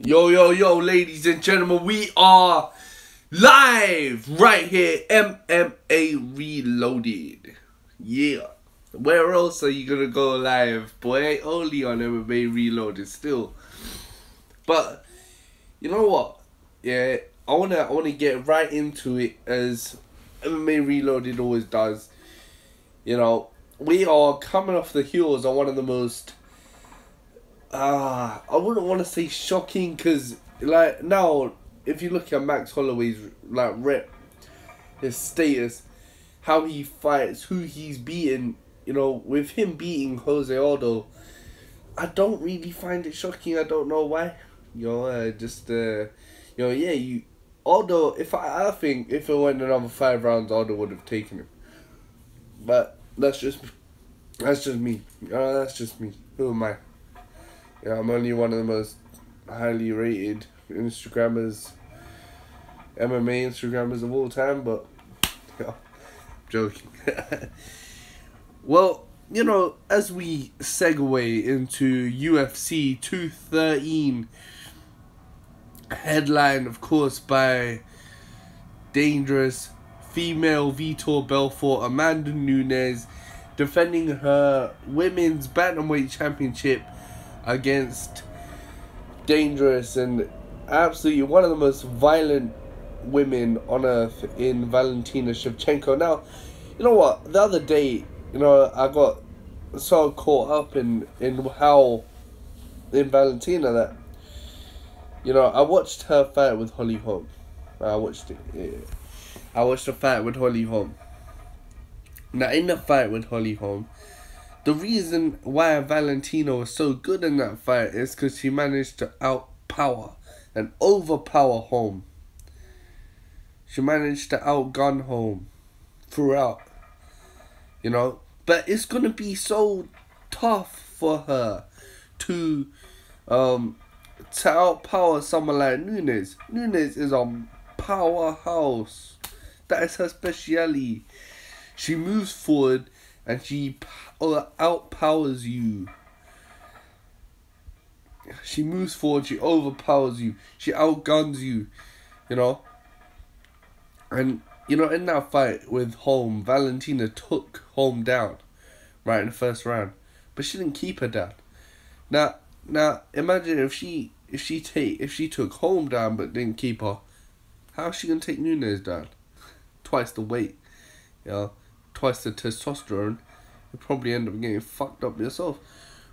Yo, yo, yo, ladies and gentlemen, we are live right here, MMA Reloaded. Yeah. Where else are you gonna go live, boy? Only on MMA Reloaded still. But, you know what? Yeah, I wanna get right into it as MMA Reloaded always does. You know, we are coming off the heels of one of the most I wouldn't want to say shocking, because like now if you look at Max Holloway's like rep, his status, how he fights, who he's beaten, you know, with him beating Jose Aldo, I don't really find it shocking. I don't know why. You know, Aldo, I think if it went another 5 rounds, Aldo would have taken him. But that's just me. That's just me. Who am I? Yeah, I'm only one of the most highly rated Instagrammers, MMA Instagrammers of all time, but yeah, joking. Well, you know, as we segue into UFC 213, headline, of course, by dangerous female Vitor Belfort, Amanda Nunes, defending her women's bantamweight championship against dangerous and absolutely one of the most violent women on earth in Valentina Shevchenko. Now, you know what? The other day, you know, I got so caught up in how in Valentina that, you know, I watched her fight with Holly Holm. I watched it. Yeah. I watched the fight with Holly Holm. Now, in the fight with Holly Holm, the reason why Valentina was so good in that fight is because she managed to outpower and overpower Holm. She managed to outgun Holm throughout, you know. But it's going to be so tough for her to outpower someone like Nunes. Nunes is a powerhouse. That is her speciality. She moves forward and she outpowers you. She moves forward, she overpowers you, she outguns you, you know. And, you know, in that fight with Holm, Valentina took Holm down right in the first round, but she didn't keep her down. Now imagine if she took Holm down but didn't keep her, how's she gonna take Nunes down? Twice the weight, you know, twice the testosterone. You probably end up getting fucked up yourself.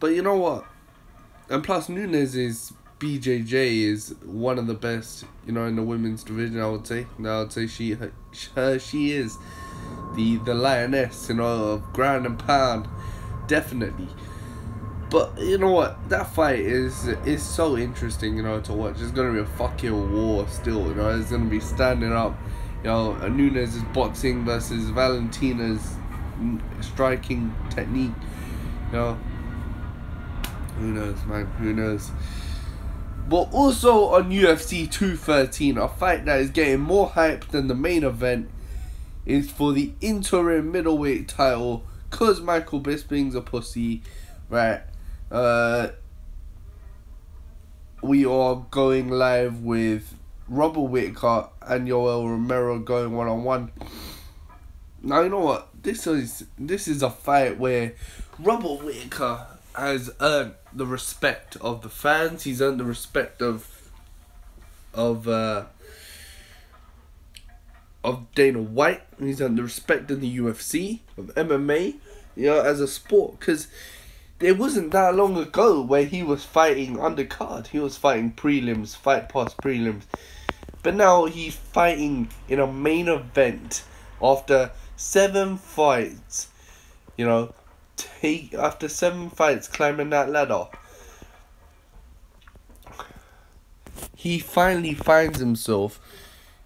But you know what? And plus, Nunes is BJJ is one of the best, you know, in the women's division. I would say. Now, I would say she is the lioness, you know, of ground and pound, definitely. But you know what? That fight is so interesting, you know, to watch. It's gonna be a fucking war still, you know. It's gonna be standing up, you know. Nunes' boxing versus Valentina's striking technique, you know. Who knows, man? Who knows? But also on UFC 213, a fight that is getting more hype than the main event is for the interim middleweight title, cause Michael Bisping's a pussy, right? We are going live with Robert Whittaker and Yoel Romero going one-on-one. Now, you know what? This is a fight where Robert Whittaker has earned the respect of the fans. He's earned the respect of Dana White. He's earned the respect of the UFC, of MMA, you know, as a sport. Because it wasn't that long ago where he was fighting undercard. He was fighting prelims, fight past prelims. But now he's fighting in a main event after 7 fights, you know, after 7 fights climbing that ladder. He finally finds himself,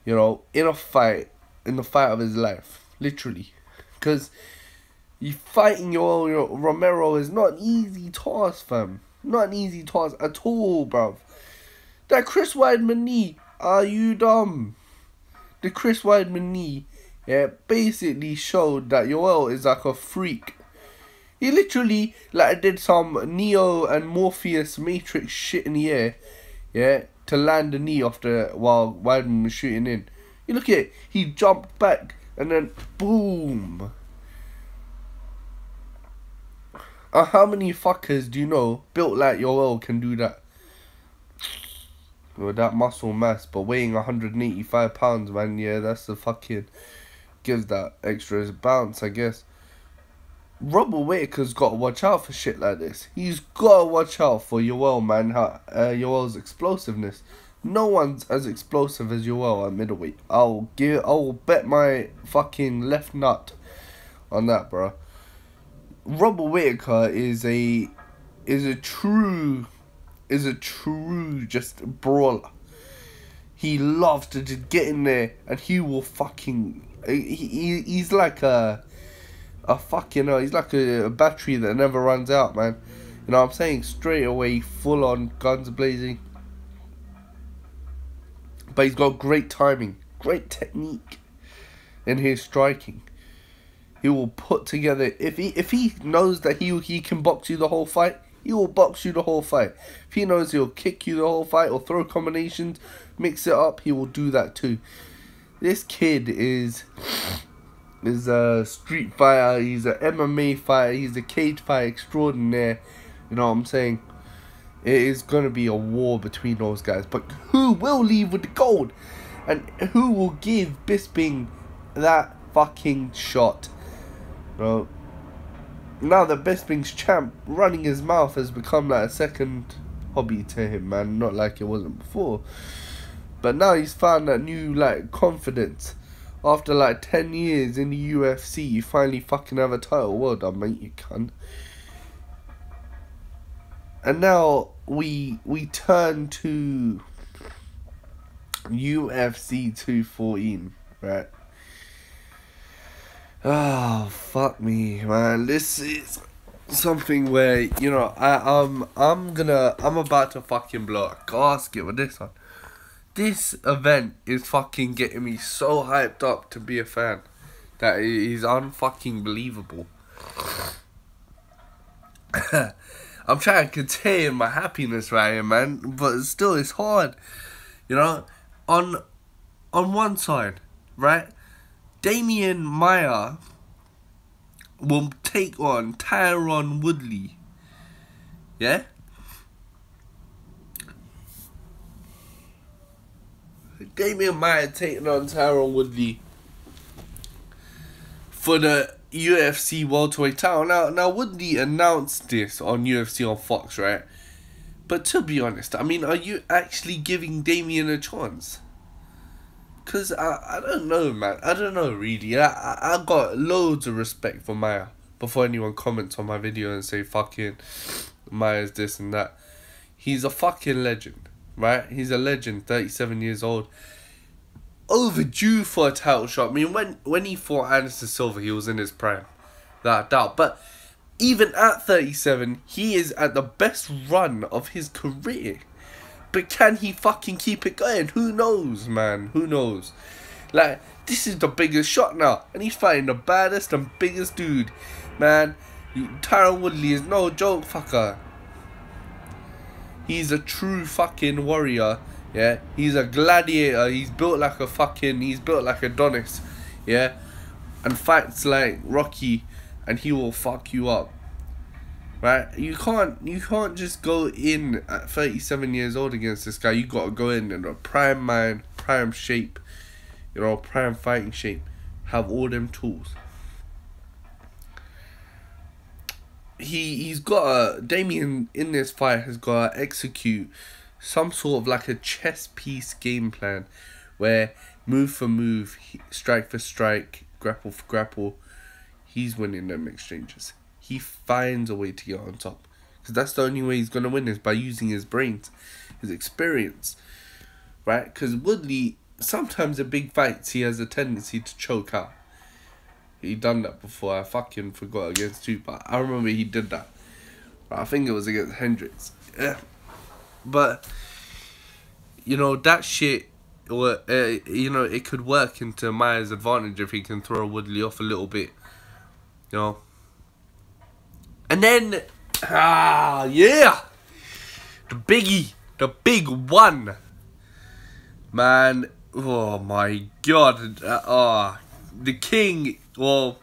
you know, in the fight of his life, literally. Because fighting your Romero is not an easy task, fam. Not an easy task at all, bruv. That Chris Weidman knee, are you dumb? The Chris Weidman knee, yeah, basically showed that Yoel is like a freak. He literally like did some Neo and Morpheus Matrix shit in the air. yeah, to land a knee after while Weidman was shooting in. You look at it, he jumped back and then boom. How many fuckers do you know built like Yoel can do that? With that muscle mass, but weighing 185 pounds, man, yeah, that's the fucking, gives that extra bounce, I guess. Robert Whittaker's got to watch out for shit like this. He's got to watch out for Yoel, man, Yoel's explosiveness. No one's as explosive as Yoel at middleweight. I'll bet my fucking left nut on that, bro. Robert Whittaker is a true just brawler. He loves to just get in there and he will fucking he's like a fucking he's like a battery that never runs out, man. You know what I'm saying? Straight away, full on, guns blazing. But he's got great timing, great technique in his striking. He will put together, if he knows that he can box you the whole fight, he will box you the whole fight. If he knows he'll kick you the whole fight or throw combinations, mix it up, he will do that too. This kid is a street fighter, he's an MMA fighter, he's a cage fighter extraordinaire. You know what I'm saying? It is going to be a war between those guys. But who will leave with the gold? And who will give Bisping that fucking shot? Bro, now that Bisping's champ, running his mouth has become like a second hobby to him, man. Not like it wasn't before. But now he's found that new like confidence. After like 10 years in the UFC, you finally fucking have a title. Well done, mate, you cunt. And now we turn to UFC 214, right? Oh, fuck me, man. This is something where, you know, I'm about to fucking blow a gasket with this one. This event is fucking getting me so hyped up to be a fan that it is unfucking believable. I'm trying to contain my happiness right here, man, but still it's hard. You know, on one side, right, Demian Maia will take on Tyron Woodley. Yeah? Demian Maia taking on Tyron Woodley for the UFC welterweight title. Now Woodley announced this on UFC on Fox, right? But to be honest, I mean, are you actually giving Demian a chance? Because I don't know, man. I don't know, really. I got loads of respect for Maia before anyone comments on my video and say fucking Maia's this and that. He's a fucking legend, right? He's a legend, 37 years old. Overdue for a title shot. I mean, when he fought Anderson Silva, he was in his prime, without doubt. But even at 37, he is at the best run of his career. But can he fucking keep it going? Who knows, man? Who knows? Like, this is the biggest shot now, and he's fighting the baddest and biggest dude, man. Tyron Woodley is no joke, fucker. He's a true fucking warrior. Yeah, he's a gladiator. He's built like Adonis. Yeah, and fights like Rocky, and he will fuck you up. Right? You can't just go in at 37 years old against this guy. You gotta go in a prime mind, prime shape, you know, prime fighting shape. Have all them tools. He's got Demian in this fight has got to execute some sort of like a chess piece game plan where move for move, strike for strike, grapple for grapple, he's winning them exchanges. He finds a way to get on top, because that's the only way he's going to win is by using his brains, his experience, right? Because Woodley, sometimes in big fights, he has a tendency to choke out. He done that before. I fucking forgot against two, but I remember he did that. I think it was against Hendricks. Yeah. But, you know, that shit, you know, it could work into Maia's advantage if he can throw Woodley off a little bit, you know. And then, yeah, the biggie, The big one. Man, oh my God. The king, well,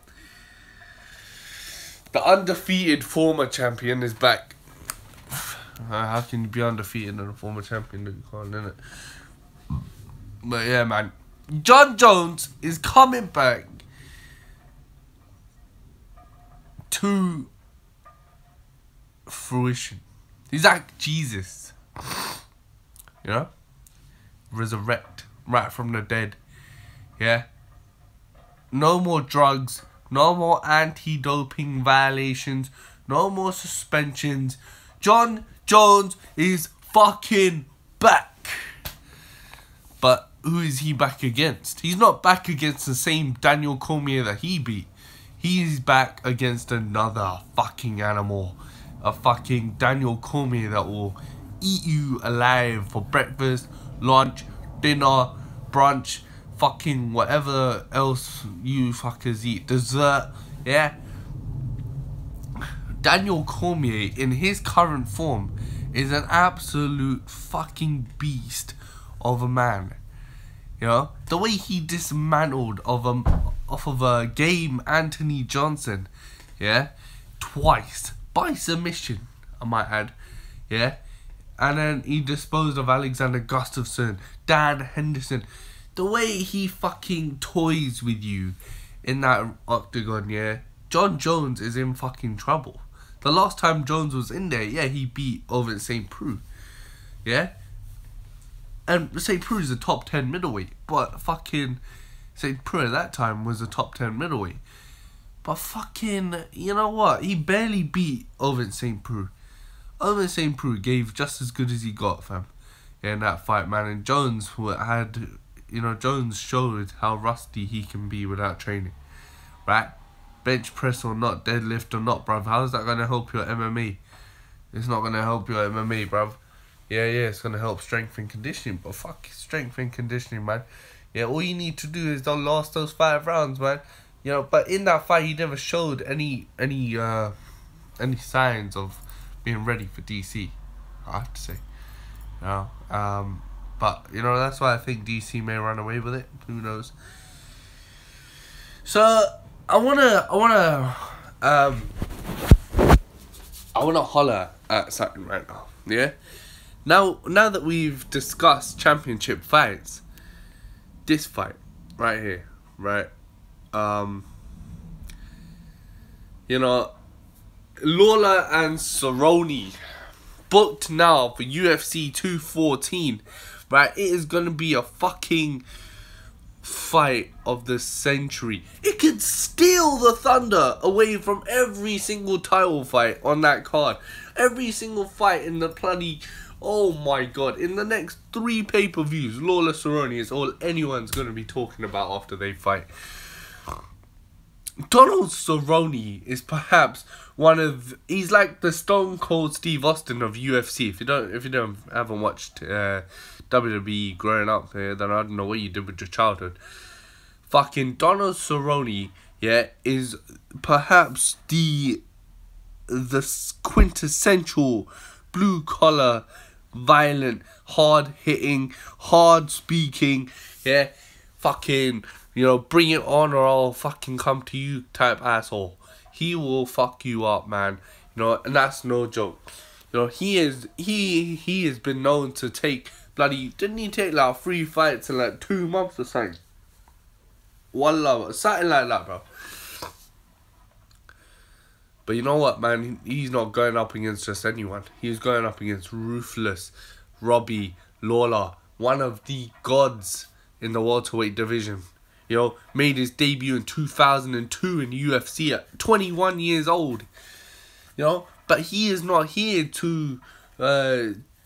the undefeated former champion is back. How can you be undefeated and a former champion? You can't, innit? But yeah, man. Jon Jones is coming back to fruition. He's like Jesus. You know? Resurrect right from the dead. Yeah? No more drugs. No more anti-doping violations. No more suspensions. Jon Jones is fucking back. But who is he back against? He's not back against the same Daniel Cormier that he beat. He's back against another fucking animal. A fucking Daniel Cormier that will eat you alive for breakfast, lunch, dinner, brunch, fucking whatever else you fuckers eat. Dessert, yeah? Daniel Cormier, in his current form, is an absolute fucking beast of a man. You know, the way he dismantled off of a game Anthony Johnson, yeah, twice by submission, I might add, yeah, and then he disposed of Alexander Gustafsson, Dan Henderson. The way he fucking toys with you in that octagon, yeah, Jon Jones is in fucking trouble. The last time Jones was in there, yeah, he beat over St. Preux, yeah. And St. Preux is a top 10 middleweight, but fucking St. Preux at that time was a top 10 middleweight. But fucking, you know what? He barely beat Ovince St. Preux. Ovince St. Preux gave just as good as he got, fam, in that fight, man. And Jones had, you know, Jones showed how rusty he can be without training, right? Bench press or not, deadlift or not, bruv. How's that going to help your MMA? It's not going to help your MMA, bruv. Yeah, it's going to help strength and conditioning, but fuck strength and conditioning, man. Yeah, all you need to do is last those 5 rounds, man. You know, but in that fight, he never showed any signs of being ready for DC, I have to say. You know, but, you know, that's why I think DC may run away with it. Who knows? So, I wanna holler at something right now, yeah? Now that we've discussed championship fights, this fight right here, right? You know, Lawler and Cerrone booked now for UFC 214, right? It is gonna be a fucking fight of the century. It could steal the thunder away from every single title fight on that card. Every single fight in the bloody... Oh my God, in the next 3 pay-per-views, Lawler Cerrone is all anyone's going to be talking about after they fight. Donald Cerrone is perhaps he's like the Stone Cold Steve Austin of UFC. If you haven't watched WWE growing up, then I don't know what you did with your childhood. Fucking Donald Cerrone, yeah, is perhaps the quintessential blue collar, violent, hard hitting, hard speaking, yeah, fucking, you know, bring it on or I'll fucking come to you type asshole. He will fuck you up, man. You know, and that's no joke. You know, he has been known to take bloody, didn't he take like 3 fights in like 2 months or something? Wallah, something like that, bro. But you know what, man? He's not going up against just anyone. He's going up against ruthless Robbie Lawler, one of the gods in the welterweight division. You know, made his debut in 2002 in UFC at 21 years old. You know, but he is not here to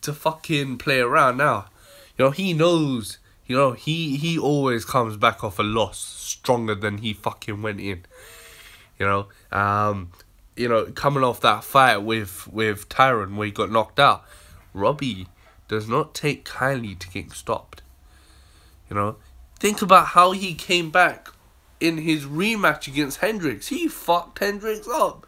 fucking play around now. You know, he knows. You know, he always comes back off a loss stronger than he fucking went in. You know, coming off that fight with Tyron where he got knocked out, Robbie does not take kindly to getting stopped. You know, think about how he came back in his rematch against Hendricks. He fucked Hendricks up.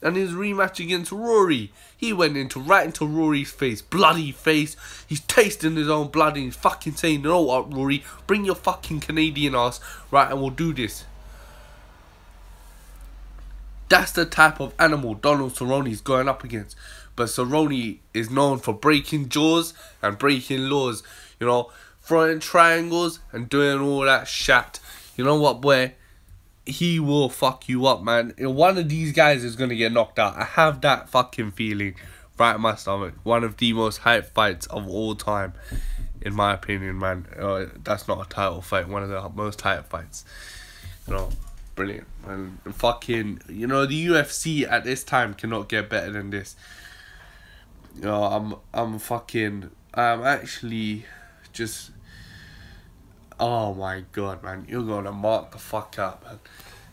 And his rematch against Rory, he went right into Rory's face, bloody face. He's tasting his own blood and he's fucking saying, you know what, Rory, bring your fucking Canadian ass, right, and we'll do this. That's the type of animal Donald Cerrone's going up against. But Cerrone is known for breaking jaws and breaking laws. You know, throwing triangles and doing all that shit. You know what, boy? He will fuck you up, man. One of these guys is going to get knocked out. I have that fucking feeling right in my stomach. One of the most hype fights of all time, in my opinion, man. That's not a title fight. One of the most hype fights. You know, brilliant. And fucking, you know, the UFC at this time cannot get better than this. You know, I'm actually just... Oh my god, man, you're gonna mark the fuck up, man.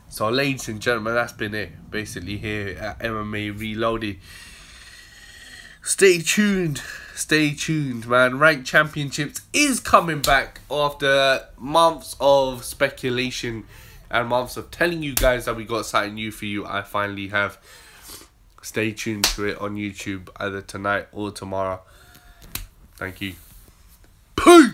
So, ladies and gentlemen, that's been it, basically, here at MMA Reloaded. Stay tuned, man. Ranked Championships is coming back after months of speculation and months of telling you guys that we got something new for you. I finally have. Stay tuned to it on YouTube either tonight or tomorrow. Thank you. Peace!